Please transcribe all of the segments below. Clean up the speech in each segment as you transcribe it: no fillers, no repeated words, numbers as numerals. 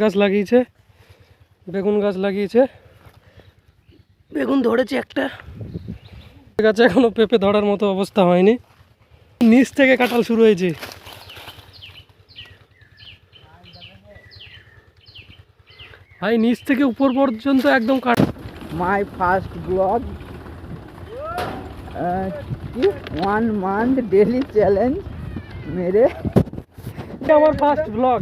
গাছ লাগিয়েছে, বেগুন গাছ লাগিয়েছে, বেগুন ধরেছে একটা গাছে, এখনো পেঁপে ধরার মতো অবস্থা হয়নি। নিচ থেকে কাঁঠাল শুরু হয়েছে। ভাই নিচ থেকে উপর পর্যন্ত একদম my first blog, 1 month daily challenge মেরে। আমার ফার্স্ট ব্লগ।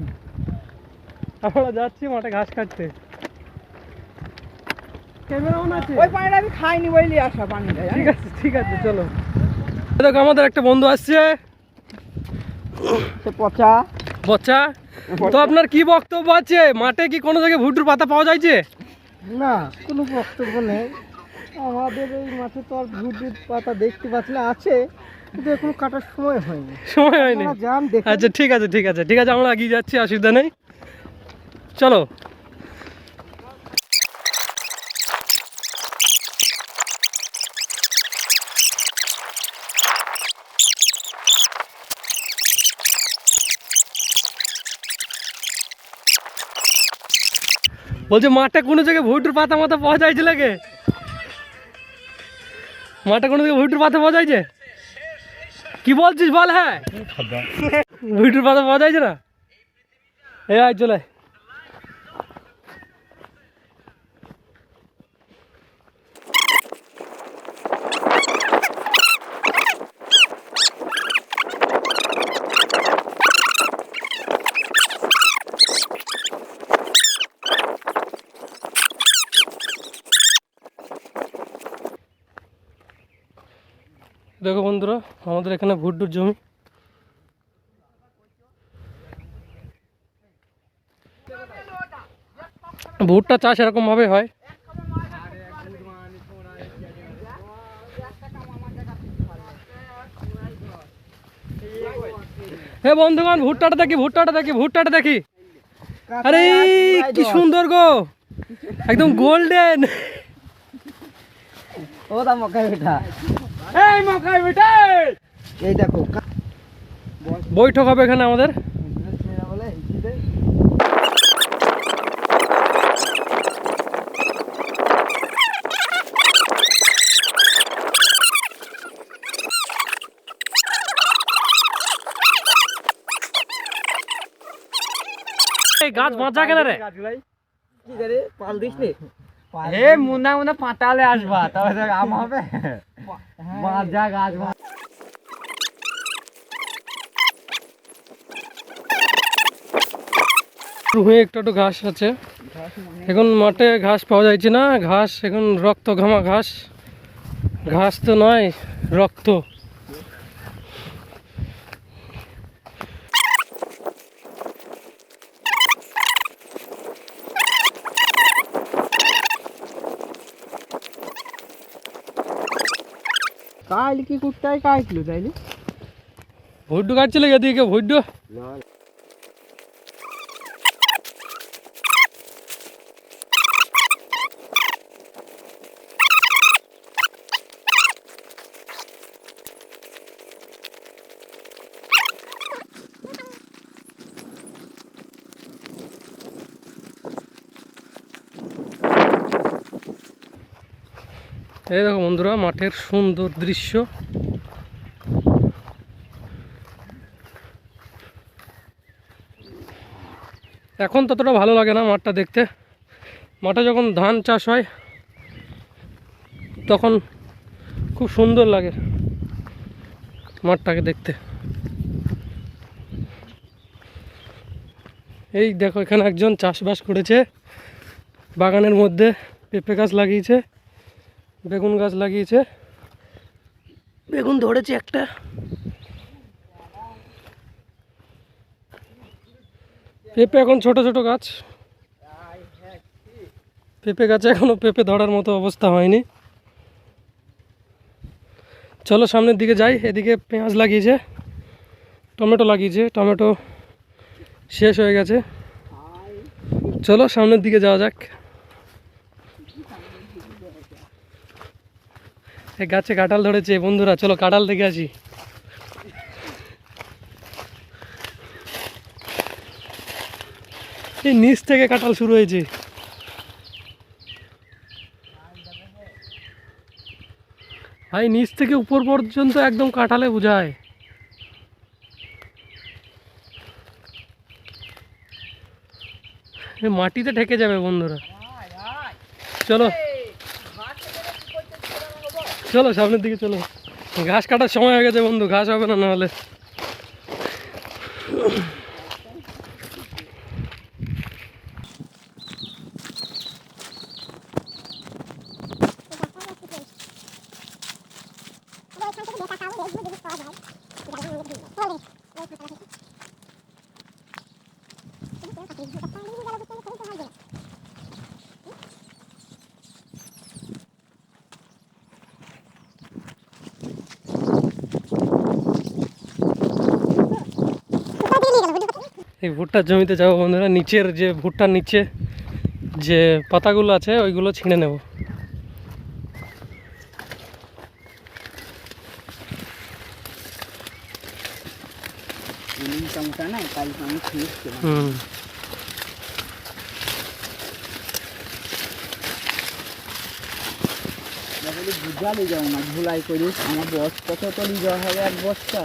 আমরা যাচ্ছি মাঠে ঘাস কাটতে। ক্যামেরা অন আছে? ওই পানিটা আমি খাইনি বলি আসা পানিটা। ঠিক আছে ঠিক আছে চলো। দেখো আমাদের একটা বন্ধু আসছে, পচা বচ্চা। তো আপনার কি বক্তব্য আছে? মাঠে কি কোনো জায়গায় ভুট্টুর পাতা পাওয়া যাচ্ছে? না, কোনো বক্তব্য নেই। আমাদের এই মাঠে তো আর ভুট্টুর পাতা দেখতে পাচ্ছি না, আছে কিন্তু এখন কাটার সময় হয়নি। সময় হয়নি? যান দেখে। আচ্ছা ঠিক আছে ঠিক আছে ঠিক আছে, আমরা এগিয়ে যাচ্ছি, অসুবিধা নেই, চলো। বলছে মাঠে কোনো জায়গায় ভুট্টুর পাতা মাথা পাওয়া যাইছে লাগে? মাঠে কোনো জায়গায় ভুট্টুর পাতা পাওয়া যাইছে? কি বলছিস বল? হ্যাঁ ভুট্টুর পাতা পাওয়া যাইছে না? এই আয় চলে। দেখো বন্ধুরা, আমাদের এখানে ভুট্টুর জমি। ভুট্টা চাষ এরকম ভাবে হয়। হে বন্ধুগণ, ভুট্টাটা দেখি, ভুট্টাটা দেখি, ভুট্টাটা দেখি। আরে কি সুন্দর গো, একদম গোল্ডেন। ও দা মকাই বেটা, এই মকাই বেটা, এই দেখো বৈঠক হবে এখানে আমাদের। গাছ বাঁচা কেন রে? কি করে পাল দিস নি? এ মুনা মুনা পাতালে আসবা, তবে আম হবে। বাঁচা গাছ হয়ে একটু একটু ঘাস আছে এখন মাঠে, ঘাস পাওয়া যাচ্ছে না। ঘাস এখন রক্ত ঘামা ঘাস, ঘাস তো নয়, রক্ত। কাইলি কি কুটটাই কাটলো তাইলে? ভুট্টু কাটছিল এদিকে ভুট্টু। এই দেখো বন্ধুরা, মাঠের সুন্দর দৃশ্য। এখন ততটা ভালো লাগে না মাঠটা দেখতে। মাঠে যখন ধান চাষ হয় তখন খুব সুন্দর লাগে মাঠটাকে দেখতে। এই দেখো এখানে একজন চাষবাস করেছে, বাগানের মধ্যে পেঁপে গাছ লাগিয়েছে, বেগুন গাছ লাগিয়েছে, বেগুন ধরেছে একটা। পেঁপে এখন ছোট ছোট গাছ, পেঁপে গাছে এখনো পেঁপে ধরার মতো অবস্থা হয়নি। চলো সামনের দিকে যাই। এদিকে পেঁয়াজ লাগিয়েছে, টমেটো লাগিয়েছে, টমেটো শেষ হয়ে গেছে। চলো সামনের দিকে যাওয়া যাক। এই গাছে কাঁঠাল ধরেছে বন্ধুরা, চলো কাঁঠাল দেখে আসি। এই নিচ থেকে কাঁঠাল শুরু হয়েছে। ভাই নিচ থেকে উপর পর্যন্ত একদম কাঁঠালে বোঝায়। মাটিতে ঢেকে যাবে বন্ধুরা। চলো চলো সামনের দিকে চলো। ঘাস কাটার সময় হয়ে গেছে বন্ধু, ঘাস হবে না নাহলে। এই ভুট্টার জমিতে যাবো বন্ধুরা, নিচের যে ভুট্টার নিচে যে পাতাগুলো আছে ওইগুলো ছিঁড়ে নেব। বুঝা লি যাও না ভুলাই করিস, আমার বস্তা তো লি যাওয়া হবে এক বস্তা।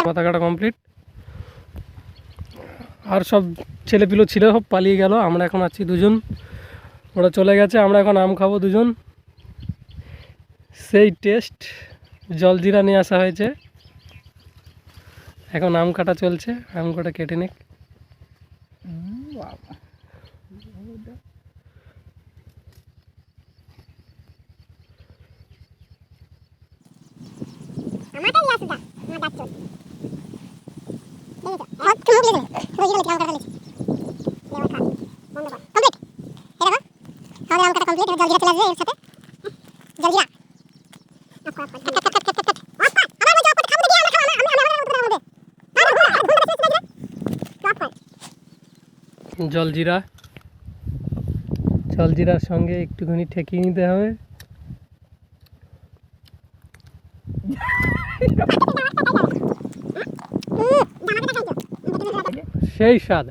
পাতা কাটা কমপ্লিট। আর সব ছেলেপিলো ছিল, সব পালিয়ে গেল। আমরা এখন আছি দুজন, ওরা চলে গেছে। আমরা এখন আম খাবো দুজন। সেই টেস্ট, জলজিরা নিয়ে আসা হয়েছে। এখন আম কাটা চলছে, আম কাটা কেটে নিক। জলজিরা, জলজিরার সঙ্গে একটুখানি ঠেকিয়ে নিতে হবে। সেই স্বাদ।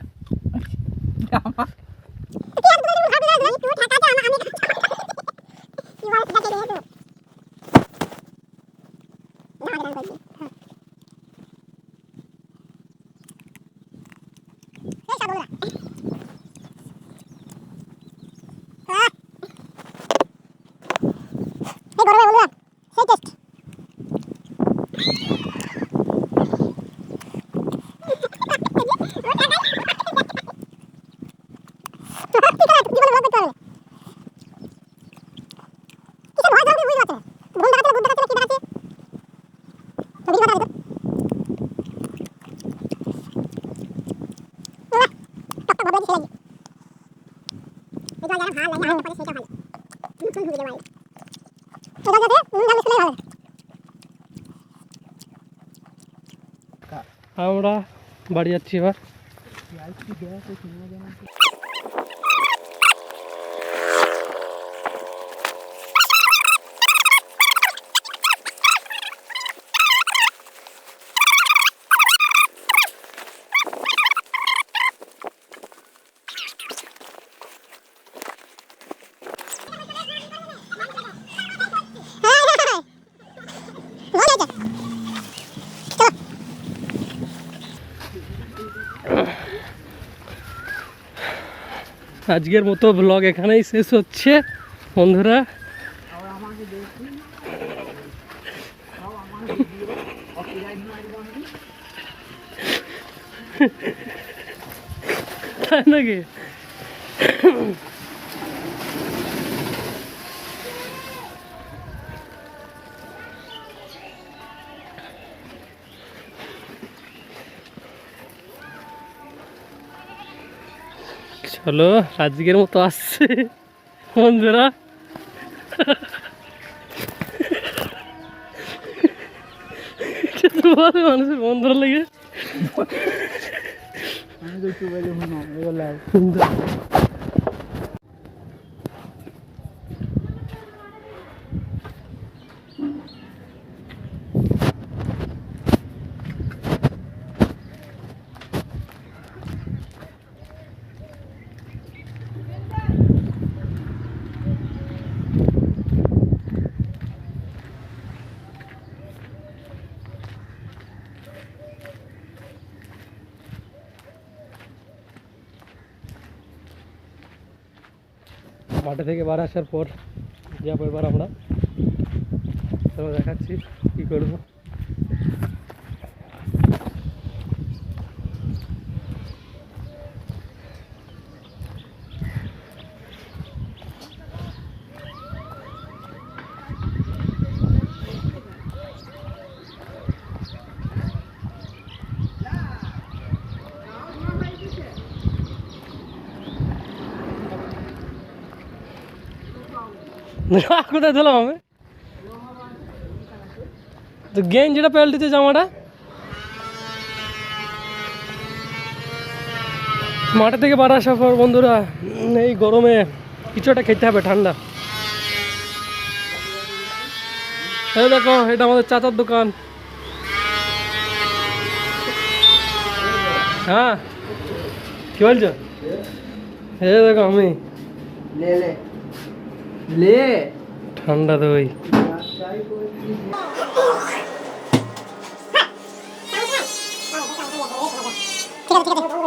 আমরা বাড়ি যাচ্ছি এবার। আজকের মতো ব্লগ এখানেই শেষ হচ্ছে বন্ধুরা। তাই নাকি? চলো আজকের মতো আসছে বন্ধুরা। মানুষের বন্ধুরা লেগে মাঠে থেকে বার আসার পর যাবো এবার আমরা, চলো দেখাচ্ছি কি করবো। কোথায় ধরলাম আমি তো গেঞ্জিটা পাল্টেছে, জামাটা মাঠে থেকে বার আসার পর বন্ধুরা এই গরমে কিছু একটা খেতে হবে ঠান্ডা। এই দেখো এটা আমাদের চাচার দোকান। হ্যাঁ কি বলছো? এই দেখো আমি ঠান্ডা দই। ঠিক আছে